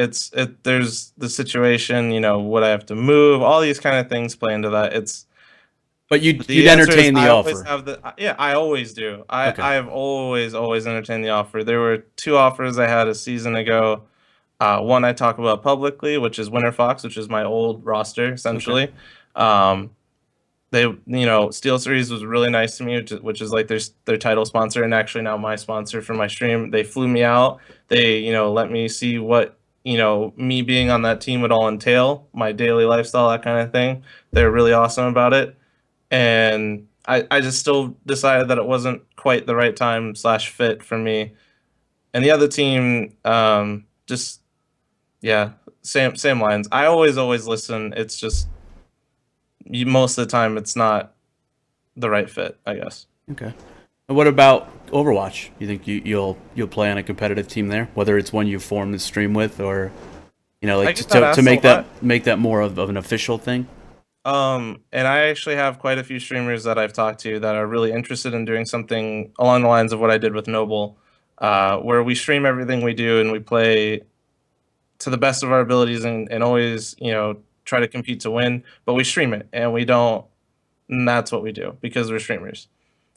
There's the situation, would I have to move? All these kind of things play into that. But you'd The answer is entertain the I always offer. have yeah, I always do. Okay. I have always entertained the offer. There were 2 offers I had a season ago. One I talk about publicly, which is Winter Fox, which is my old roster essentially. Um, Steel Series was really nice to me, which is like their title sponsor and actually now my sponsor for my stream. They flew me out. They let me see what me being on that team would all entail, my daily lifestyle, that kind of thing. They're really awesome about it, and I just still decided that it wasn't quite the right time / fit for me. And the other team, just yeah, same lines. I always listen. It's just most of the time it's not the right fit, I guess. Okay. And what about Overwatch? You think you'll play on a competitive team there, whether it's one you form the stream with, or like to make that more of an official thing? And I actually have quite a few streamers that I've talked to that are really interested in doing something along the lines of what I did with Noble, where we stream everything we do and we play to the best of our abilities and always, try to compete to win, but we stream it and we don't, and that's what we do because we're streamers.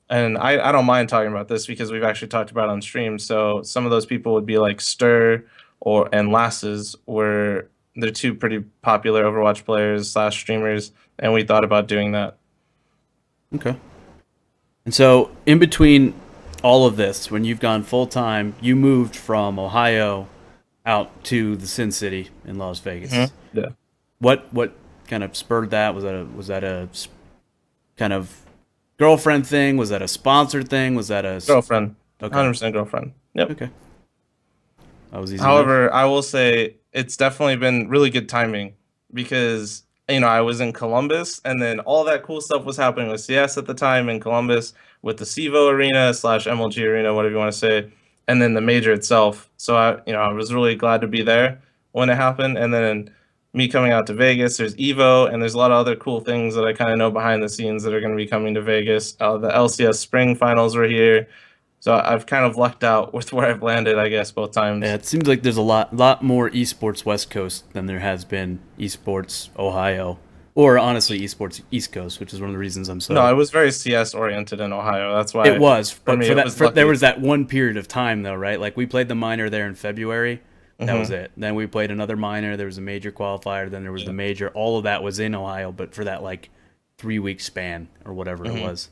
And I don't mind talking about this because we've actually talked about it on stream. So some of those people would be like Stir and Lasses, where they're 2 pretty popular Overwatch players / streamers, and we thought about doing that. Okay. And so in between all of this, when you've gone full time, you moved from Ohio out to the Sin City in Las Vegas. Mm-hmm. Yeah. What kind of spurred that? Was that a kind of girlfriend thing? Was that a sponsored thing? Was that a girlfriend? Okay. 100% girlfriend. Yep. Okay. That was easy. However, I will say it's definitely been really good timing because I was in Columbus, and then all that cool stuff was happening with CS at the time in Columbus with the CEVO arena / MLG arena, whatever you want to say, and then the major itself. So I was really glad to be there when it happened, and then me coming out to Vegas, there's EVO, and there's a lot of other cool things that I kind of know behind the scenes that are going to be coming to Vegas. The LCS Spring Finals were here. So I've kind of lucked out with where I've landed, I guess, both times. Yeah, it seems like there's a lot more esports West Coast than there has been esports Ohio, or honestly esports East Coast, which is one of the reasons I'm so. No, it was very CS oriented in Ohio. That's why it was. But there was that lucky. one period of time though, right? Like we played the minor there in February. That was it. Then we played another minor. There was a major qualifier. Then there was the major. All of that was in Ohio, but for that like 3-week span or whatever it was.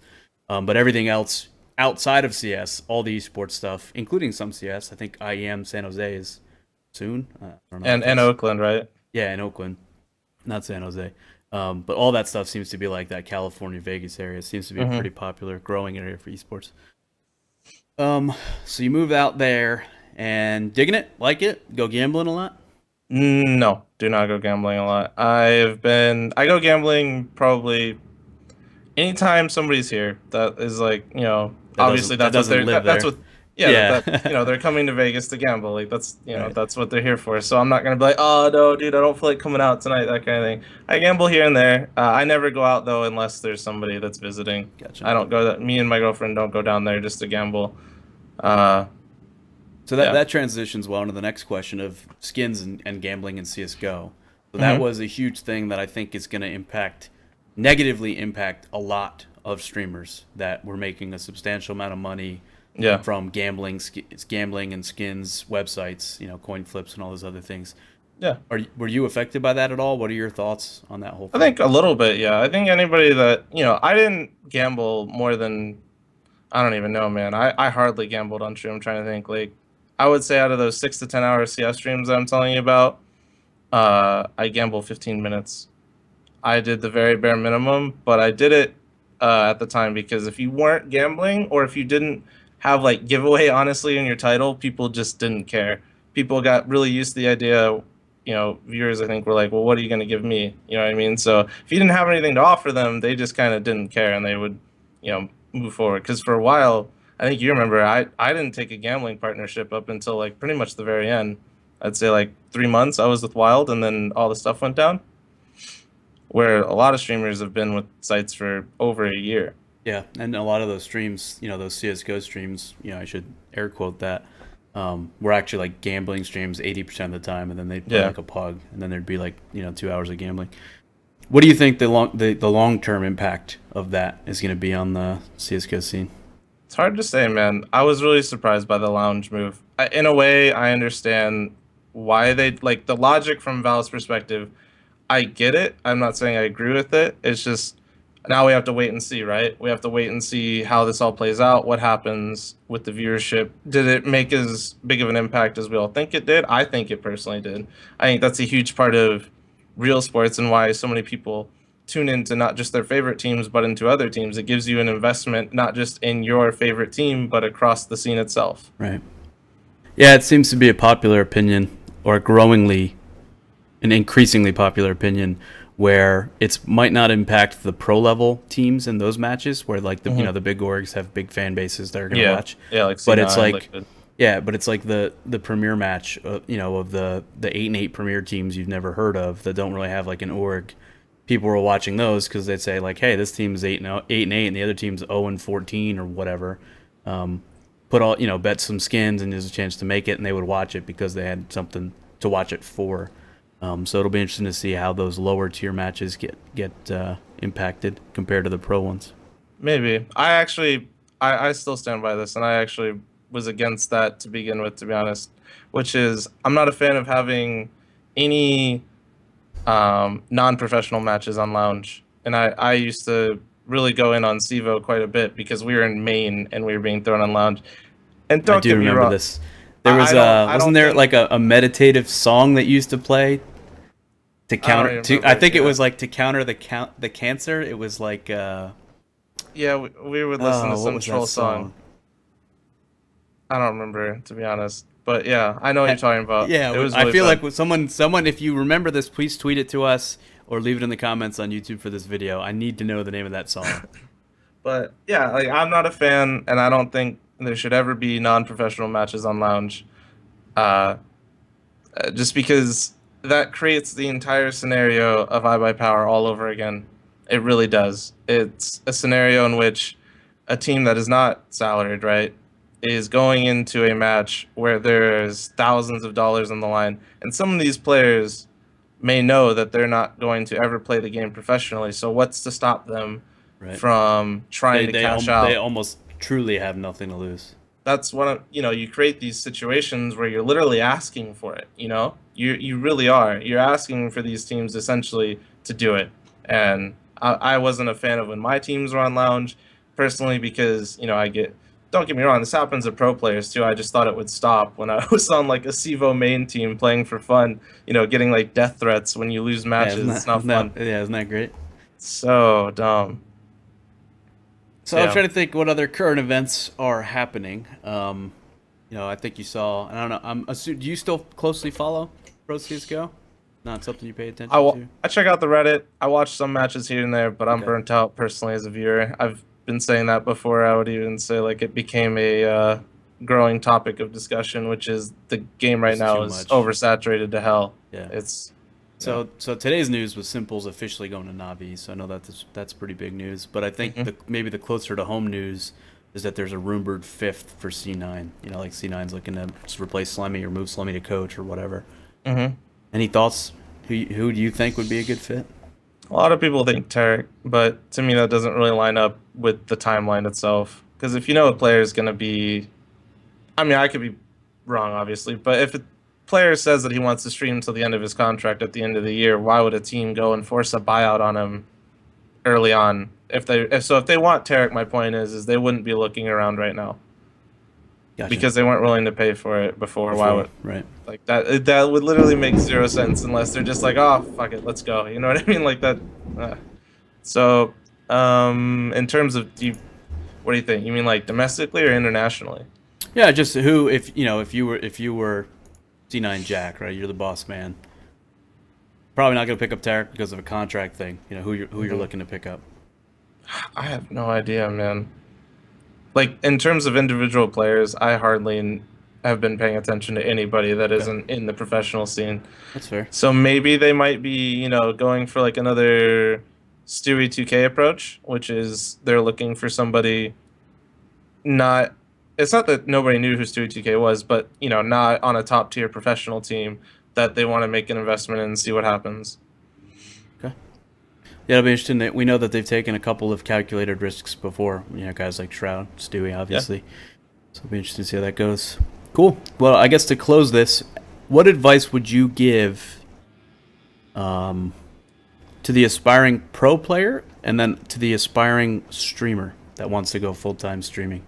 But everything else outside of CS, all the esports stuff, including some CS, I think IEM San Jose is soon. I don't know. And Oakland, right? Yeah, in Oakland, not San Jose. But all that stuff seems to be like that California, Vegas area. It seems to be a pretty popular, growing area for esports. So you move out there and digging it, like it, go gambling a lot? No, do not go gambling a lot. I go gambling probably anytime somebody's here that is like, obviously that's what they're coming to Vegas to gamble. Like that's that's what they're here for. So I'm not gonna be like, oh no, dude, I don't feel like coming out tonight, that kind of thing. I gamble here and there. I never go out though unless there's somebody that's visiting. Gotcha. I don't go. Me and my girlfriend don't go down there just to gamble. So that transitions well into the next question of skins and gambling in CSGO. So that was a huge thing that I think is going to negatively impact a lot of streamers that were making a substantial amount of money from gambling and skins websites, coin flips and all those other things. Yeah. Were you affected by that at all? What are your thoughts on that whole thing? I think a little bit, yeah. I think anybody that, I didn't gamble more than, I don't even know, man. I hardly gambled on stream. I'm trying to think. Like, I would say out of those 6 to 10 hour CS streams that I'm telling you about, I gambled 15 minutes. I did the very bare minimum, but I did it at the time, because if you weren't gambling or if you didn't have like giveaway honestly in your title, people just didn't care. People got really used to the idea. Viewers, I think, were like, well, what are you going to give me? You know what I mean? So if you didn't have anything to offer them, they just kind of didn't care, and they would, move forward. Because for a while, I think you remember, I didn't take a gambling partnership up until like pretty much the very end. I'd say like 3 months I was with Wild, and then all the stuff went down. Where a lot of streamers have been with sites for over a year. Yeah, and a lot of those streams, those CSGO streams, I should air quote that, were actually like gambling streams 80% of the time, and then they'd play like a pug, and then there'd be like 2 hours of gambling. What do you think the long term impact of that is going to be on the CSGO scene? It's hard to say, man. I was really surprised by the lounge move. In a way, I understand why they like the logic from Valve's perspective. I get it. I'm not saying I agree with it. It's just now we have to wait and see, right? We have to wait and see how this all plays out, what happens with the viewership. Did it make as big of an impact as we all think it did? I think it personally did. I think that's a huge part of real sports and why so many people tune into not just their favorite teams, but into other teams. It gives you an investment, not just in your favorite team, but across the scene itself. Right. Yeah, it seems to be a popular opinion, or an increasingly popular opinion, where it might not impact the pro level teams in those matches, where like the the big orgs have big fan bases they're gonna watch. Yeah, like but it's like but it's like the premier match, of the 8-8 premier teams you've never heard of that don't really have like an org. People were watching those because they'd say like, hey, this team is 8-8, and the other team's 0-14 or whatever. Put all bet some skins, and there's a chance to make it, and they would watch it because they had something to watch it for. So it'll be interesting to see how those lower tier matches get impacted compared to the pro ones. Maybe. I still stand by this, and I actually was against that to begin with, to be honest. Which is, I'm not a fan of having any non-professional matches on Lounge. And I used to really go in on CEVO quite a bit because we were in main and we were being thrown on Lounge. And don't get me wrong. This. There was wasn't there like a meditative song that used to play to counter I think it was like to counter the cancer. It was like yeah, we would listen to some troll song. I don't remember, to be honest. But yeah, I know what you're talking about. Yeah, it was really I feel fun. Like someone if you remember this, please tweet it to us or leave it in the comments on YouTube for this video. I need to know the name of that song. But yeah, like I'm not a fan, and I don't think there should ever be non-professional matches on Lounge. Just because that creates the entire scenario of iBuyPower all over again. It really does. It's a scenario in which a team that is not salaried, right, is going into a match where there's thousands of dollars on the line, and some of these players may know that they're not going to ever play the game professionally. So what's to stop them from trying to cash out? They almost truly have nothing to lose. That's you create these situations where you're literally asking for it. You really are. You're asking for these teams essentially to do it. And I wasn't a fan of when my teams were on Lounge personally, because don't get me wrong, this happens to pro players too. I just thought it would stop when I was on like a CEVO main team playing for fun, getting like death threats when you lose matches. It's not fun. Isn't that great? So dumb. So I'm trying to think what other current events are happening. I think you saw, I don't know, do you still closely follow Pro CSGO? Not something you pay attention to? I check out the Reddit. I watch some matches here and there, but I'm burnt out personally as a viewer. I've been saying that before. I would even say like it became a growing topic of discussion, which is the game right now is oversaturated to hell. Yeah. So today's news was Simple's officially going to Navi, so I know that's pretty big news. But I think maybe the closer to home news is that there's a rumored 5th for C9. Like C9's looking to just replace sl0m or move sl0m to coach or whatever. Any thoughts? Who do you think would be a good fit? A lot of people think TempoGG, but to me that doesn't really line up with the timeline itself. Because if a player is going to be... I could be wrong, obviously, but if a player says that he wants to stream until the end of his contract at the end of the year, why would a team go and force a buyout on him early on? If they want TempoGG, my point is they wouldn't be looking around right now. Gotcha. Because they weren't willing to pay for it before. Why would like that? That would literally make zero sense unless they're just like, oh fuck it, let's go. You know what I mean? Like that. So In terms of what do you think? You mean like domestically or internationally? Yeah, just who, if you know, if you were C9 Jack, right? You're the boss man. Probably not going to pick up Tarek because of a contract thing. You know who you're looking to pick up. I have no idea, man. Like in terms of individual players, I hardly have been paying attention to anybody that Okay, isn't in the professional scene. that's fair. So maybe they might be, going for like another Stewie 2K approach, which is they're looking for somebody not. It's not that nobody knew who Stewie 2K was, but not on a top tier professional team that they want to make an investment in and see what happens. Okay. Yeah, it'll be interesting. That we know that they've taken a couple of calculated risks before. You know, guys like SHROUD, Stewie, obviously. Yeah. So it'll be interesting to see how that goes. Cool. Well, I guess to close this, what advice would you give to the aspiring pro player and then to the aspiring streamer that wants to go full-time streaming?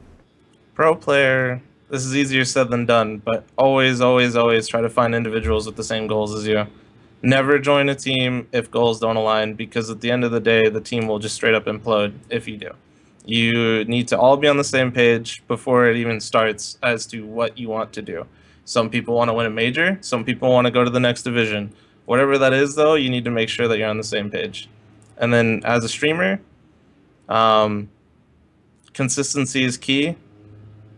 Pro player, this is easier said than done, but always, always, always try to find individuals with the same goals as you. Never join a team if goals don't align, because at the end of the day, the team will just straight up implode if you do. You need to all be on the same page before it even starts as to what you want to do. Some people want to win a major, some people want to go to the next division. Whatever that is, though, you need to make sure that you're on the same page. And then as a streamer, consistency is key.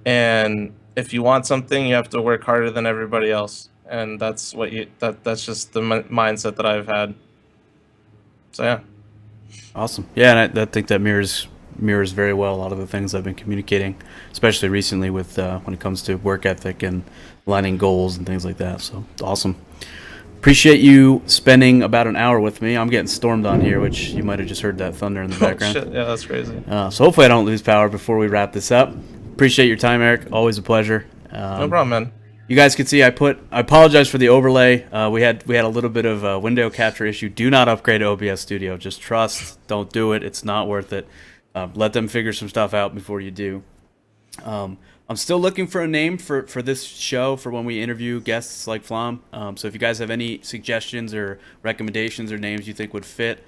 And if you want something, you have to work harder than everybody else. And that's that's just the mindset that I've had. So yeah. Awesome. Yeah, and I think that mirrors very well a lot of the things I've been communicating, especially recently with when it comes to work ethic and aligning goals and things like that. So it's awesome. Appreciate you spending about an hour with me. I'm getting stormed on here, which you might have just heard that thunder in the background. Oh, shit. Yeah, that's crazy. So hopefully I don't lose power before we wrap this up. Appreciate your time, Eric. Always a pleasure. No problem, man. You guys can see I apologize for the overlay. We had a little bit of a window capture issue. Do not upgrade to OBS Studio. Just trust. Don't do it. It's not worth it. Let them figure some stuff out before you do. I'm still looking for a name for this show for when we interview guests like fl0m. So if you guys have any suggestions or recommendations or names you think would fit,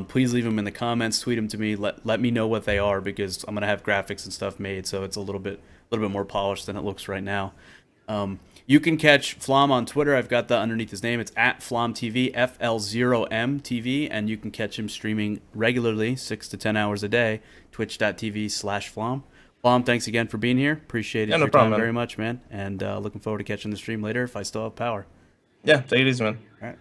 please leave them in the comments. Tweet them to me. Let me know what they are, because I'm gonna have graphics and stuff made, so it's a little bit more polished than it looks right now. You can catch fl0m on Twitter. I've got that underneath his name. It's at fl0mTV, fl0m TV, and you can catch him streaming regularly, 6 to 10 hours a day, twitch.tv/fl0m. fl0m, thanks again for being here. Appreciate it. Yeah, no problem, very much, man. And looking forward to catching the stream later if I still have power. Yeah, take it easy, man. All right.